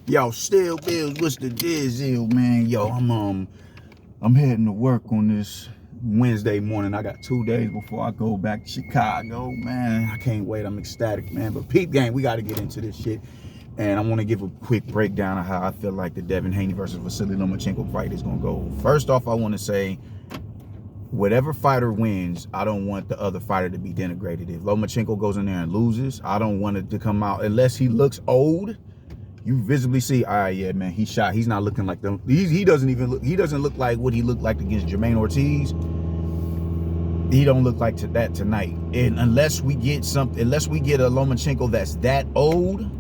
Yo, still bills, what's the deal, man? Yo, I'm heading to work on this Wednesday morning. I got 2 days before I go back to Chicago, man. I can't wait. I'm ecstatic, man. But Peep Gang, we got to get into this shit. And I want to give a quick breakdown of how I feel like the Devin Haney versus Vasily Lomachenko fight is going to go. First off, I want to say, whatever fighter wins, I don't want the other fighter to be denigrated. If Lomachenko goes in there and loses, I don't want it to come out, unless he looks old. You visibly see, all right, yeah, man, he's shot. He's not looking like them. He doesn't look like what he looked like against Jermaine Ortiz. He don't look like that tonight. And unless we get a Lomachenko that's that old,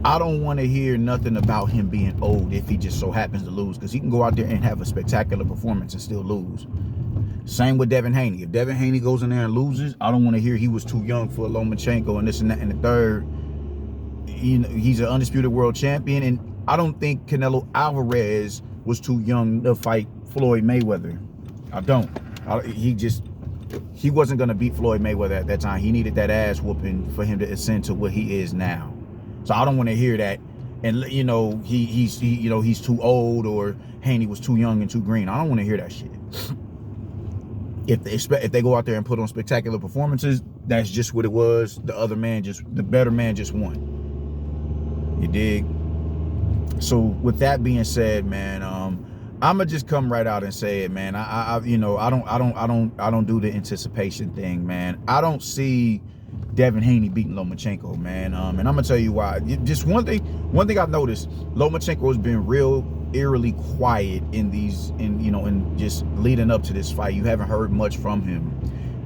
I don't want to hear nothing about him being old if he just so happens to lose, because he can go out there and have a spectacular performance and still lose. Same with Devin Haney. If Devin Haney goes in there and loses, I don't want to hear he was too young for Lomachenko and this and that and the third. You know, he's an undisputed world champion, and I don't think Canelo Alvarez was too young to fight Floyd Mayweather. I don't. He wasn't going to beat Floyd Mayweather at that time. He needed that ass whooping for him to ascend to what he is now. So I don't want to hear that. And you know, he's too old, or Haney was too young and too green. I don't want to hear that shit. If they go out there and put on spectacular performances, that's just what it was. The better man just won. You dig? So with that being said, man, I'ma just come right out and say it, man. I don't do the anticipation thing, man. I don't see Devin Haney beating Lomachenko, man. And I'm gonna tell you why. Just one thing I've noticed: Lomachenko has been real eerily quiet in just leading up to this fight. You haven't heard much from him.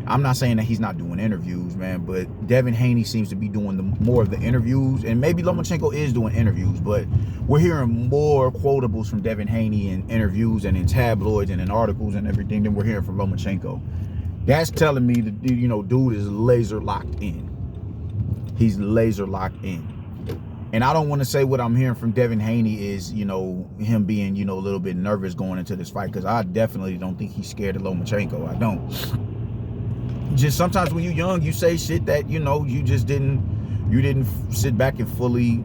I'm not saying that he's not doing interviews, man, but Devin Haney seems to be doing more of the interviews, and maybe Lomachenko is doing interviews, but we're hearing more quotables from Devin Haney in interviews and in tabloids and in articles and everything than we're hearing from Lomachenko. That's telling me that, dude is laser locked in. He's laser locked in. And I don't want to say what I'm hearing from Devin Haney is, him being, a little bit nervous going into this fight, because I definitely don't think he's scared of Lomachenko. I don't. Just sometimes when you're young, you say shit that, you didn't sit back and fully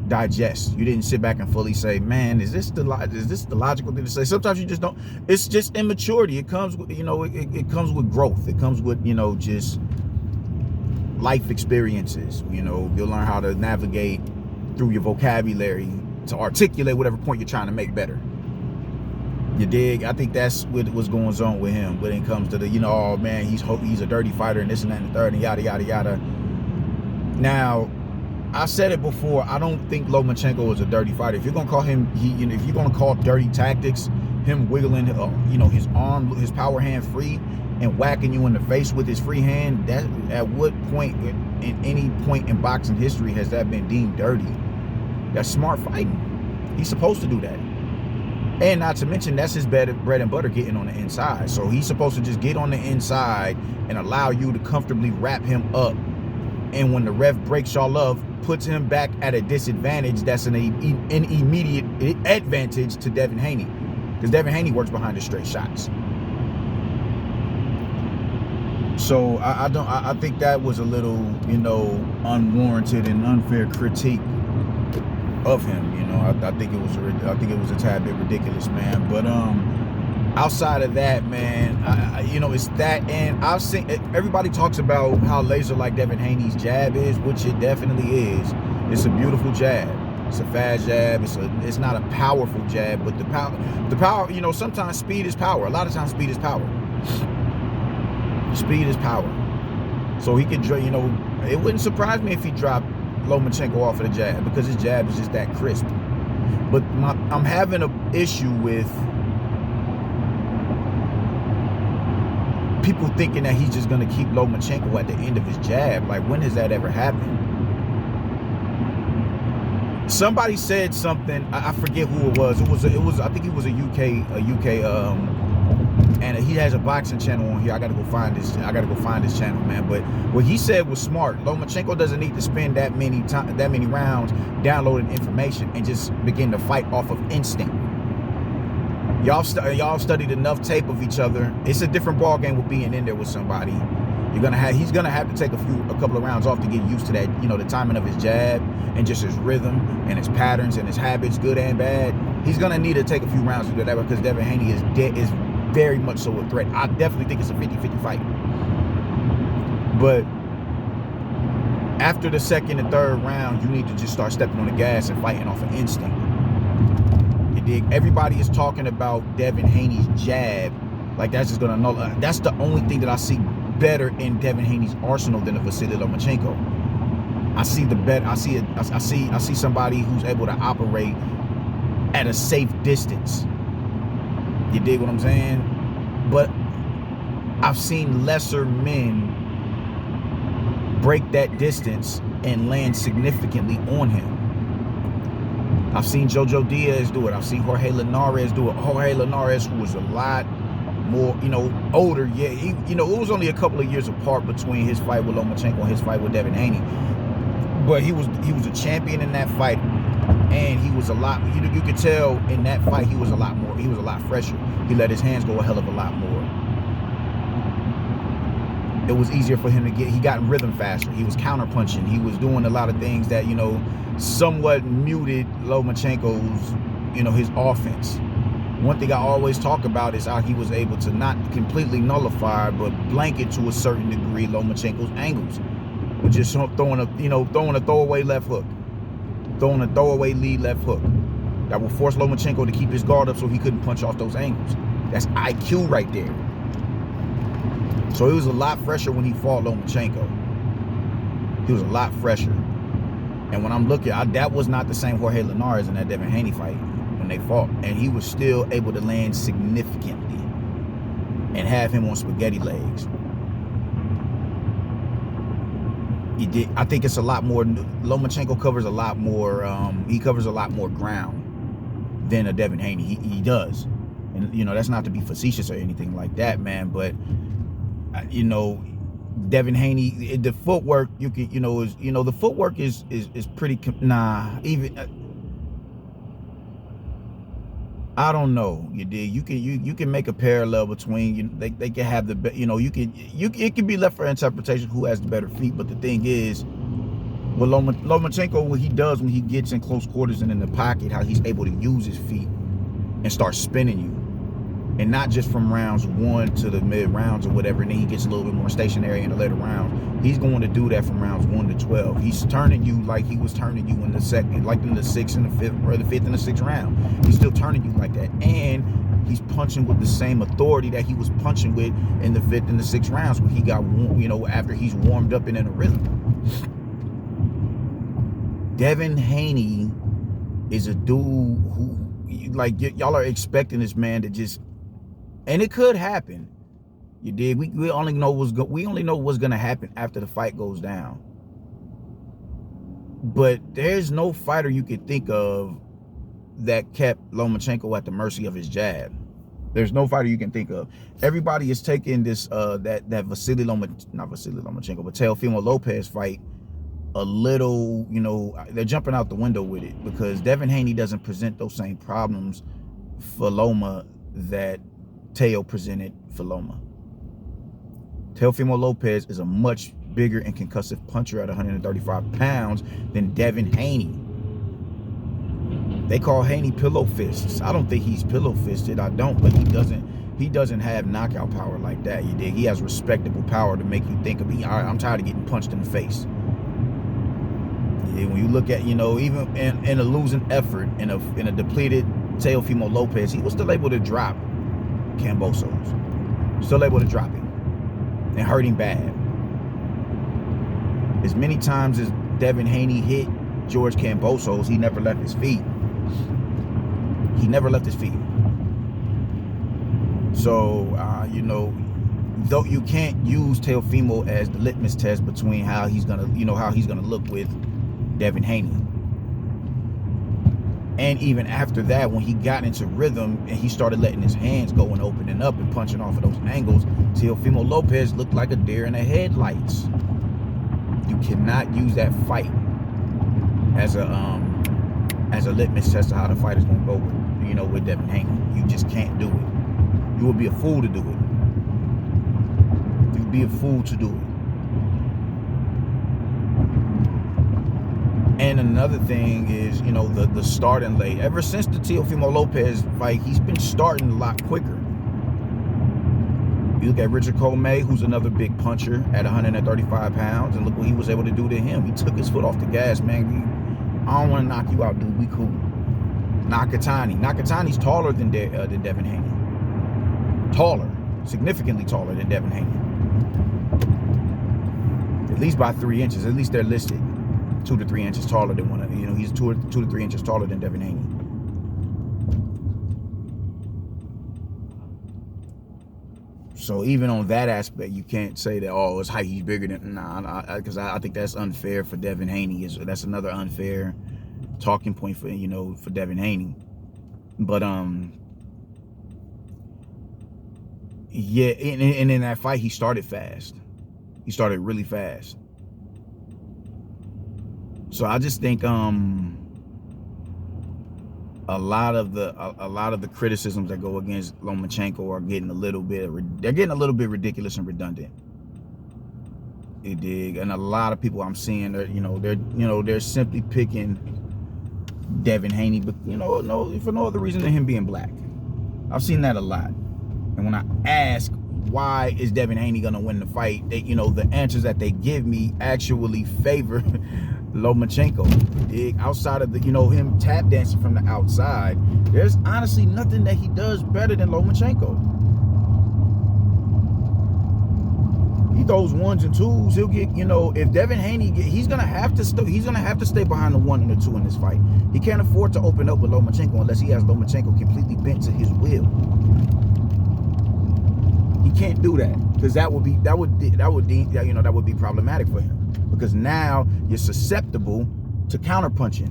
digest. You didn't sit back and fully say, man, is this the logical thing to say? Sometimes you just don't. It's just immaturity. It comes with, it comes with growth. It comes with, just life experiences. You'll learn how to navigate through your vocabulary to articulate whatever point you're trying to make better. You dig? I think that's what's going on with him when it comes to the, oh man, he's a dirty fighter and this and that and the third and yada yada yada. Now, I said it before. I don't think Lomachenko is a dirty fighter. If you're gonna call him, if you're gonna call dirty tactics, him wiggling, his arm, his power hand free, and whacking you in the face with his free hand, that at what point in any point in boxing history has that been deemed dirty? That's smart fighting. He's supposed to do that. And not to mention, that's his bread and butter, getting on the inside. So he's supposed to just get on the inside and allow you to comfortably wrap him up. And when the ref breaks y'all up, puts him back at a disadvantage, that's an immediate advantage to Devin Haney. Because Devin Haney works behind the straight shots. So I think that was a little, unwarranted and unfair critique of him. I think it was a tad bit ridiculous, man. But outside of that, man, it's that. And I've seen everybody talks about how laser like Devin Haney's jab is, which it definitely is. It's a beautiful jab. It's a fast jab. It's not a powerful jab, but the power. Sometimes speed is power. A lot of times speed is power. Speed is power. So he could, it wouldn't surprise me if he dropped Lomachenko off of the jab, because his jab is just that crisp. But I'm having an issue with people thinking that he's just going to keep Lomachenko at the end of his jab. Like, when has that ever happened? Somebody said something. I forget who it was. It was. I think it was a UK. And he has a boxing channel on here. I gotta go find this channel, man. But what he said was smart. Lomachenko doesn't need to spend that many rounds downloading information and just begin to fight off of instinct. Y'all studied enough tape of each other. It's a different ball game with being in there with somebody. He's gonna have to take a couple of rounds off to get used to that, you know, the timing of his jab and just his rhythm and his patterns and his habits, good and bad. He's gonna need to take a few rounds to do that because Devin Haney is very much so a threat. I definitely think it's a 50-50 fight. But after the second and third round, you need to just start stepping on the gas and fighting off of instinct. You dig? Everybody is talking about Devin Haney's jab. Like that's just gonna that's the only thing that I see better in Devin Haney's arsenal than a Vasily Lomachenko. I see the bet. I see somebody who's able to operate at a safe distance. You dig what I'm saying? But I've seen lesser men break that distance and land significantly on him. I've seen Jojo Diaz do it. I've seen Jorge Linares do it. Jorge Linares, who was a lot more, you know, older. Yeah, it was only a couple of years apart between his fight with Lomachenko and his fight with Devin Haney. But he was a champion in that fight, and he was a lot. You could tell in that fight he was a lot more. He was a lot fresher. He let his hands go a hell of a lot more. It was easier for him to get. He got in rhythm faster. He was counter punching. He was doing a lot of things that, you know, somewhat muted Lomachenko's, you know, his offense. One thing I always talk about is how he was able to not completely nullify, but blanket to a certain degree Lomachenko's angles, with just throwing a throwaway left hook, throwing a throwaway lead left hook that will force Lomachenko to keep his guard up so he couldn't punch off those angles. That's IQ right there. So he was a lot fresher when he fought Lomachenko. He was a lot fresher. And when I'm looking, that was not the same Jorge Linares in that Devin Haney fight when they fought. And he was still able to land significantly and have him on spaghetti legs. He did. I think it's a lot more. Lomachenko covers a lot more. He covers a lot more ground than a Devin Haney. He does. And, you know, that's not to be facetious or anything like that, man. But, you know, Devin Haney, the footwork, you can, the footwork is pretty, I don't know. You dig? You can make a parallel between, they can have the, it can be left for interpretation who has the better feet. But the thing is, with Lomachenko, what he does when he gets in close quarters and in the pocket, how he's able to use his feet and start spinning you. And not just from rounds 1 to the mid rounds or whatever, and then he gets a little bit more stationary in the later rounds. He's going to do that from rounds 1 to 12. He's turning you like he was turning you in the second, like in the 6th and the 5th, or the 5th and the 6th round. He's still turning you like that. And he's punching with the same authority that he was punching with in the 5th and the 6th rounds when he got, after he's warmed up and in a rhythm. Devin Haney is a dude who, like, y'all are expecting this man to just, and it could happen. You dig? We only know what's gonna happen after the fight goes down. But there's no fighter you could think of that kept Lomachenko at the mercy of his jab. There's no fighter you can think of. Everybody is taking this that Vasily Lomachenko, but Teofimo Lopez fight a little, they're jumping out the window with it, because Devin Haney doesn't present those same problems for Loma that Teo presented for Loma. Teofimo Lopez is a much bigger and concussive puncher at 135 pounds than Devin Haney. They call Haney pillow fists. I don't think he's pillow fisted. I don't, but he doesn't have knockout power like that. You dig? He has respectable power to make you think of me. I'm tired of getting punched in the face. Yeah, when you look at, even in a losing effort, in a depleted Teofimo Lopez, he was still able to drop Kambosos. Still able to drop him and hurt him bad. As many times as Devin Haney hit George Kambosos, he never left his feet. He never left his feet. So, though you can't use Teofimo as the litmus test between how he's gonna look with Devin Haney. And even after that, when he got into rhythm and he started letting his hands go and opening up and punching off of those angles, Teofimo Lopez looked like a deer in the headlights. You cannot use that fight as a litmus test of how the fight is going to go with Devin Haney. You just can't do it. You would be a fool to do it. You would be a fool to do it. And another thing is, you know, the starting late. Ever since the Teofimo Lopez fight, he's been starting a lot quicker. You look at Richard Comey, who's another big puncher at 135 pounds, and look what he was able to do to him. He took his foot off the gas, man. I don't want to knock you out, dude. We cool. Nakatani's taller than Devin Haney. Taller. Significantly taller than Devin Haney. At least by 3 inches. At least they're listed 2 to 3 inches taller than one of, you know, he's 2 to 3 inches taller than Devin Haney. So even on that aspect, you can't say that, oh, it's height, he's bigger than, because I think that's unfair for Devin Haney. That's another unfair talking point for, you know, for Devin Haney. But yeah, and in that fight, he started fast. He started really fast. So I just think a lot of the criticisms that go against Lomachenko are getting a little bit ridiculous and redundant. You dig? And a lot of people I'm seeing they're simply picking Devin Haney, but for no other reason than him being black. I've seen that a lot. And when I ask why is Devin Haney gonna win the fight, the answers that they give me actually favor Lomachenko. Outside of him tap dancing from the outside, there's honestly nothing that he does better than Lomachenko. He throws ones and twos. He'll get, if Devin Haney, he's gonna have to stay behind the 1 and the 2 in this fight. He can't afford to open up with Lomachenko unless he has Lomachenko completely bent to his will. He can't do that, because that would be problematic for him. Because now you're susceptible to counterpunching.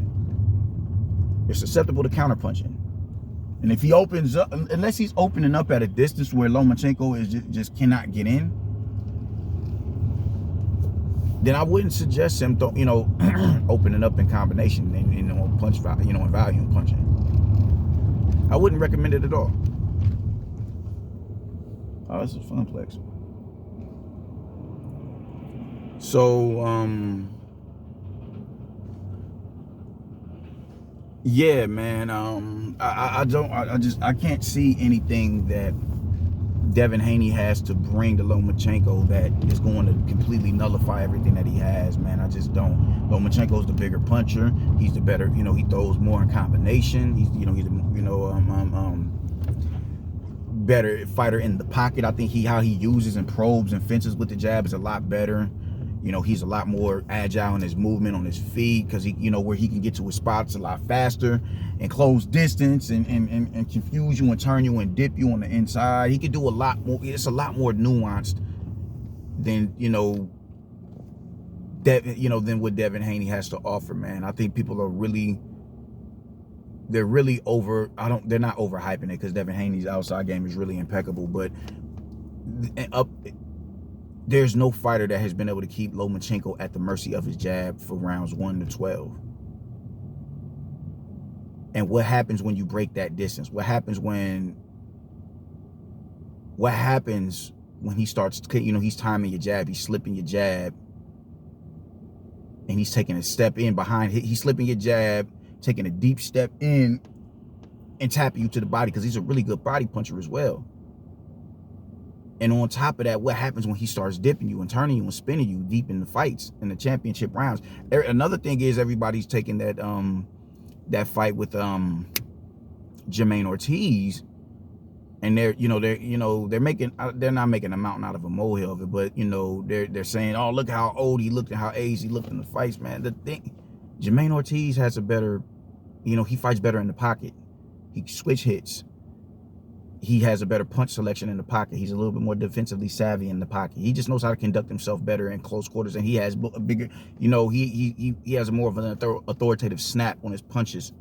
And if he opens up, unless he's opening up at a distance where Lomachenko is just cannot get in, then I wouldn't suggest him, opening up in combination and punch, in volume punching. I wouldn't recommend it at all. Oh, this is funplex. So, yeah, man. I can't see anything that Devin Haney has to bring to Lomachenko that is going to completely nullify everything that he has, man. I just don't. Lomachenko's the bigger puncher. He's the better, he throws more in combination. He's better fighter in the pocket. I think how he uses and probes and fences with the jab is a lot better. He's a lot more agile in his movement on his feet, because he, where he can get to his spots a lot faster and close distance and confuse you and turn you and dip you on the inside. He can do a lot more. It's a lot more nuanced than, than what Devin Haney has to offer, man. I think people are they're not overhyping it, because Devin Haney's outside game is really impeccable, but there's no fighter that has been able to keep Lomachenko at the mercy of his jab for rounds 1 to 12. And what happens when you break that distance? What happens when he starts, he's timing your jab, he's slipping your jab, and he's taking a step in behind, he's slipping your jab, taking a deep step in and tapping you to the body, because he's a really good body puncher as well. And on top of that, what happens when he starts dipping you and turning you and spinning you deep in the fights, in the championship rounds? Another thing is, everybody's taking that fight with Jermaine Ortiz, and they're not making a mountain out of a molehill of it, but they're saying, oh, look how old he looked and how aged he looked in the fights, man. The thing, Jermaine Ortiz has a better, he fights better in the pocket. He switch hits. He has a better punch selection in the pocket. He's a little bit more defensively savvy in the pocket. He just knows how to conduct himself better in close quarters, and he has a bigger, he has more of an authoritative snap on his punches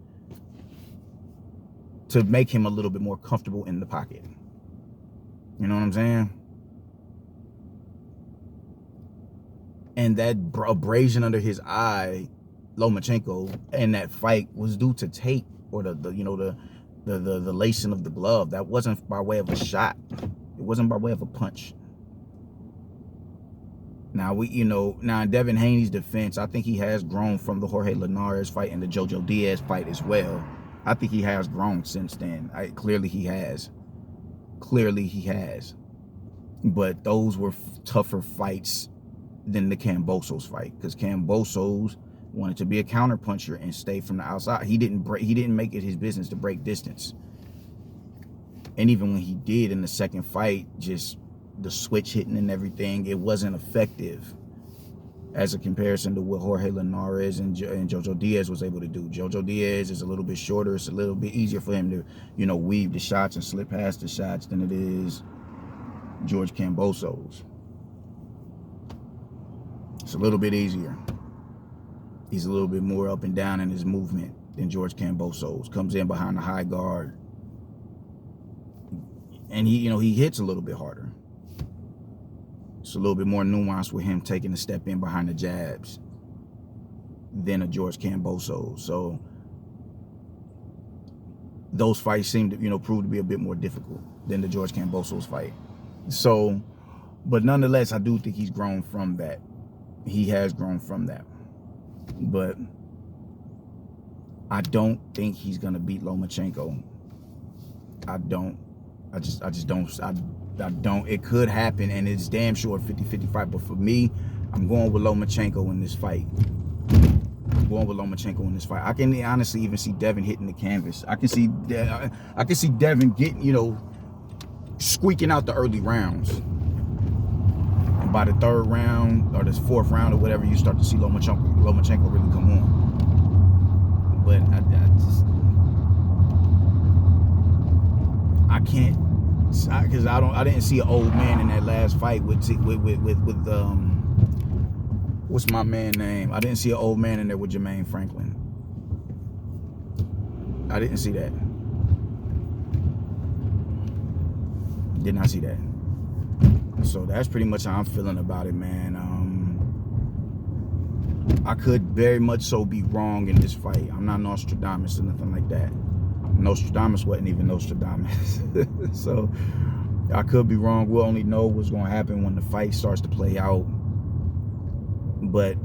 to make him a little bit more comfortable in the pocket. You know what I'm saying? And that abrasion under his eye, Lomachenko, and that fight was due to tape, or the lacing of the glove. That wasn't by way of a shot. It wasn't by way of a punch. Now, now in Devin Haney's defense, I think he has grown from the Jorge Linares fight and the Jojo Diaz fight as well. I think he has grown since then. Clearly he has. Clearly he has. But those were tougher fights than the Kambosos fight, because Kambosos wanted to be a counterpuncher and stay from the outside. He didn't make it his business to break distance. And even when he did in the second fight, just the switch hitting and everything, it wasn't effective as a comparison to what Jorge Linares and Jojo Diaz was able to do. Jojo Diaz is a little bit shorter. It's a little bit easier for him to, weave the shots and slip past the shots than it is George Kambosos. It's a little bit easier. He's a little bit more up and down in his movement than George Kambosos. Comes in behind the high guard. And he hits a little bit harder. It's a little bit more nuanced with him taking a step in behind the jabs than a George Kambosos. So those fights seem to, prove to be a bit more difficult than the George Kambosos fight. So, but nonetheless, I do think he's grown from that. He has grown from that. But I don't think he's gonna beat Lomachenko. I just don't. It could happen, and it's damn sure a 50-50 fight. But for me, I'm going with Lomachenko in this fight. I can honestly even see Devin hitting the canvas. I can see Devin getting, squeaking out the early rounds. And by the third round or the fourth round or whatever, you start to see Lomachenko really come on. But I can't, because I didn't see an old man in that last fight with what's my man name? I didn't see an old man in there with Jermaine Franklin. I didn't see that. Did not see that. So that's pretty much how I'm feeling about it, man. I could very much so be wrong in this fight. I'm not Nostradamus or nothing like that. Nostradamus wasn't even Nostradamus. So I could be wrong. We'll only know what's going to happen when the fight starts to play out. But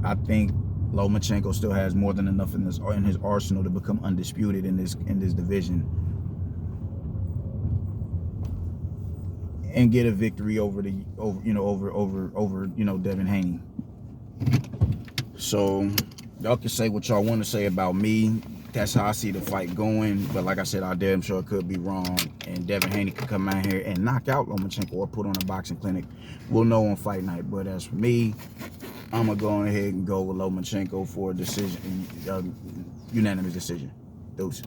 I think Lomachenko still has more than enough in his arsenal to become undisputed in this division and get a victory over Devin Haney. So y'all can say what y'all want to say about me. That's how I see the fight going. But like I said, I damn sure could be wrong. And Devin Haney could come out here and knock out Lomachenko or put on a boxing clinic. We'll know on fight night. But as for me, I'm going to go ahead and go with Lomachenko for a decision, unanimous decision. Deuces.